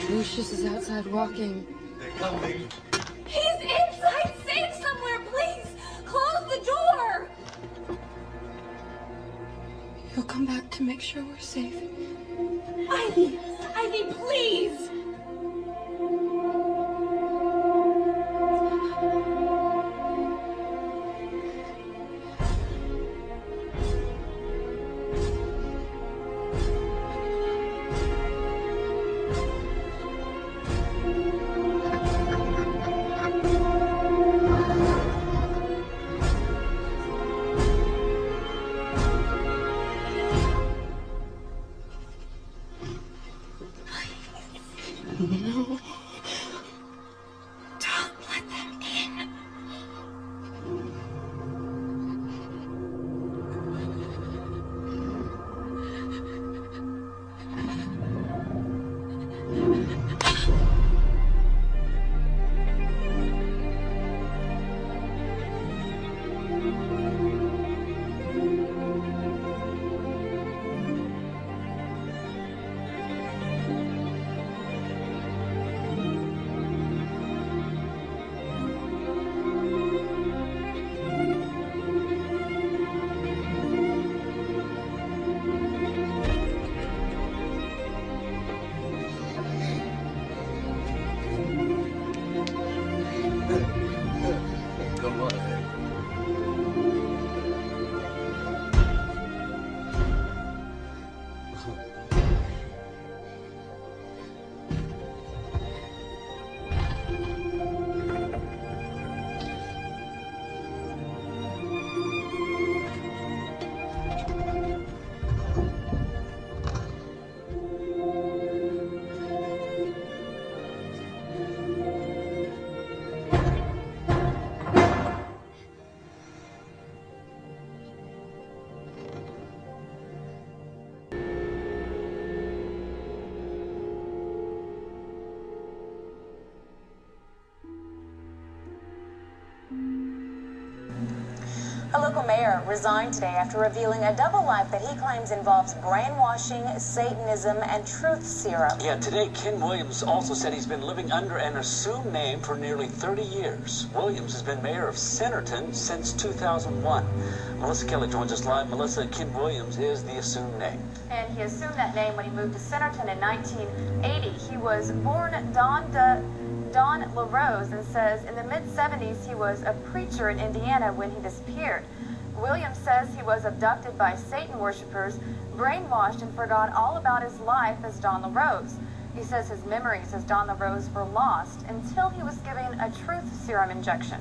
Lucius is outside walking. They're coming. He's inside, safe somewhere, please! Close the door! He'll come back to make sure we're safe. Ivy! Ivy, please! No. Don't let them in. Come on. A local mayor resigned today after revealing a double life that he claims involves brainwashing, Satanism, and truth serum. Yeah, today Ken Williams also said he's been living under an assumed name for nearly 30 years. Williams has been mayor of Centerton since 2001. Melissa Kelly joins us live. Melissa, Ken Williams is the assumed name. And he assumed that name when he moved to Centerton in 1980. He was born Don LaRose, and says in the mid-70s he was a preacher in Indiana when he disappeared. Williams says he was abducted by Satan worshippers, brainwashed, and forgot all about his life as Don LaRose. He says his memories as Don LaRose were lost until he was given a truth serum injection.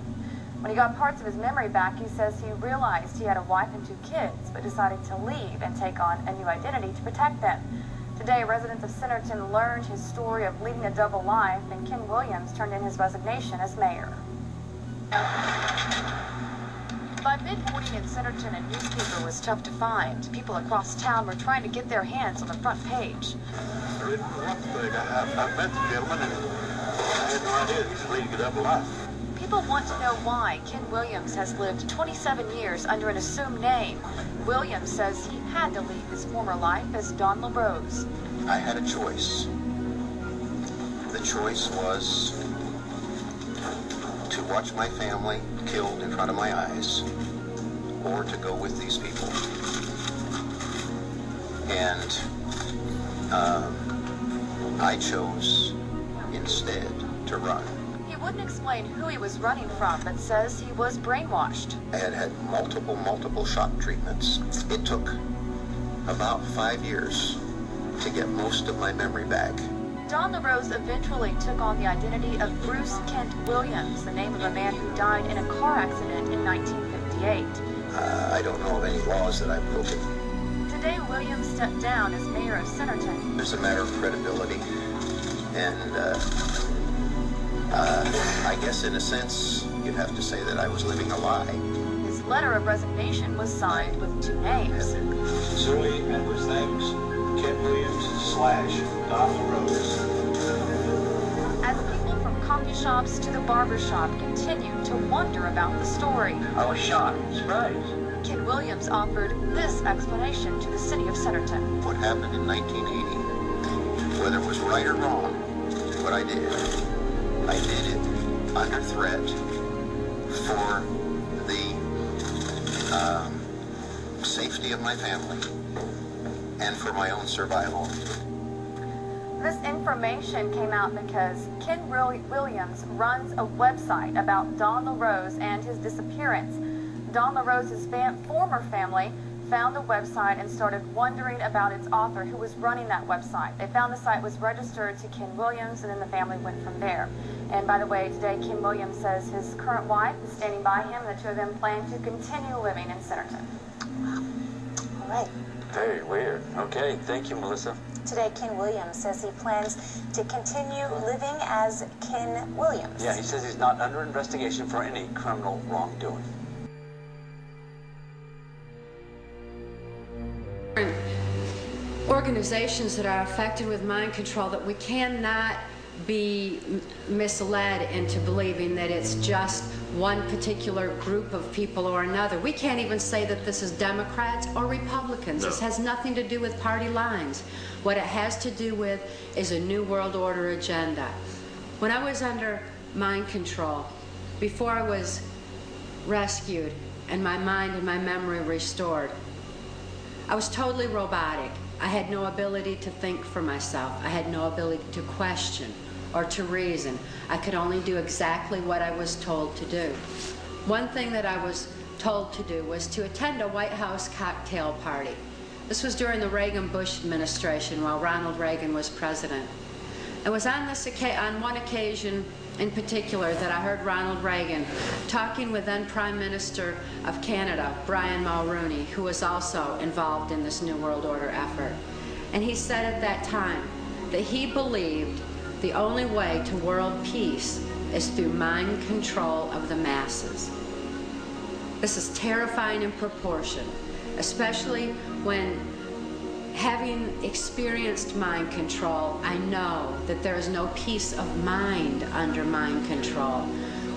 When he got parts of his memory back, he says he realized he had a wife and 2 kids, but decided to leave and take on a new identity to protect them. Today, residents of Centerton learned his story of leading a double life, and Ken Williams turned in his resignation as mayor. By mid-morning in Centerton, a newspaper was tough to find. People across town were trying to get their hands on the front page. I met the gentleman and I had no idea he was leading a double life. People want to know why Ken Williams has lived 27 years under an assumed name. Williams says he had to leave his former life as Don LaRose. I had a choice. The choice was to watch my family killed in front of my eyes, or to go with these people. And I chose instead to run. He wouldn't explain who he was running from, but says he was brainwashed. I had had multiple shock treatments. It took about 5 years to get most of my memory back. Don LaRose eventually took on the identity of Bruce Kent Williams, the name of a man who died in a car accident in 1958. I don't know of any laws that I've broken. Today, Williams stepped down as mayor of Centerton. It's a matter of credibility, and I guess in a sense, you'd have to say that I was living a lie. His letter of resignation was signed with 2 names. Sincerely and with thanks, Ken Williams / Don LaRose. As people from coffee shops to the barber shop continued to wonder about the story, I was shocked, surprised. Ken Williams offered this explanation to the city of Centerton. What happened in 1980, whether it was right or wrong, what I did it under threat for the safety of my family and for my own survival. This information came out because Ken Williams runs a website about Don LaRose and his disappearance. Don LaRose's former family found the website and started wondering about its author, who was running that website. They found the site was registered to Ken Williams, and then the family went from there. And by the way, today Ken Williams says his current wife is standing by him, and the 2 of them plan to continue living in Centerton. All right. Very weird. Okay, thank you, Melissa. Today, Ken Williams says he plans to continue living as Ken Williams. Yeah, he says he's not under investigation for any criminal wrongdoing. Organizations that are affected with mind control, that we cannot be misled into believing that it's just one particular group of people or another. We can't even say that this is Democrats or Republicans. No. This has nothing to do with party lines. What it has to do with is a New World Order agenda. When I was under mind control, before I was rescued and my mind and my memory restored, I was totally robotic. I had no ability to think for myself. I had no ability to question or to reason. I could only do exactly what I was told to do. One thing that I was told to do was to attend a White House cocktail party. This was during the Reagan-Bush administration while Ronald Reagan was president. It was on one occasion in particular that I heard Ronald Reagan talking with then Prime Minister of Canada, Brian Mulroney, who was also involved in this New World Order effort. And he said at that time that he believed the only way to world peace is through mind control of the masses. This is terrifying in proportion, especially when, having experienced mind control, I know that there is no peace of mind under mind control.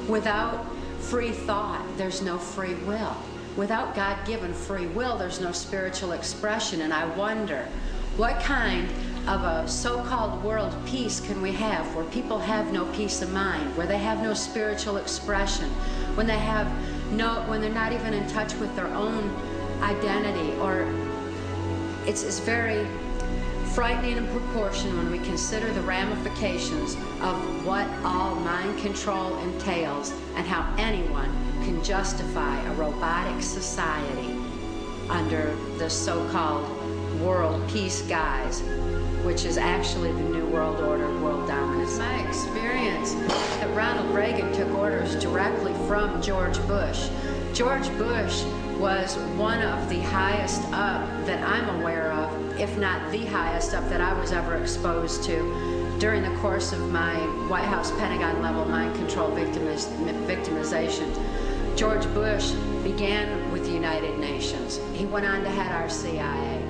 Without free thought, there's no free will. Without God-given free will, there's no spiritual expression. And I wonder, what kind of a so-called world peace can we have where people have no peace of mind, where they have no spiritual expression, when they're not even in touch with their own identity? Or it's very frightening in proportion when we consider the ramifications of what all mind control entails and how anyone can justify a robotic society under the so-called world peace guise, which is actually the New World Order, world dominance. My experience that Ronald Reagan took orders directly from George Bush. George Bush was one of the highest up that I'm aware of, if not the highest up that I was ever exposed to during the course of my White House Pentagon level mind control victimization. George Bush began with the United Nations. He went on to head our CIA.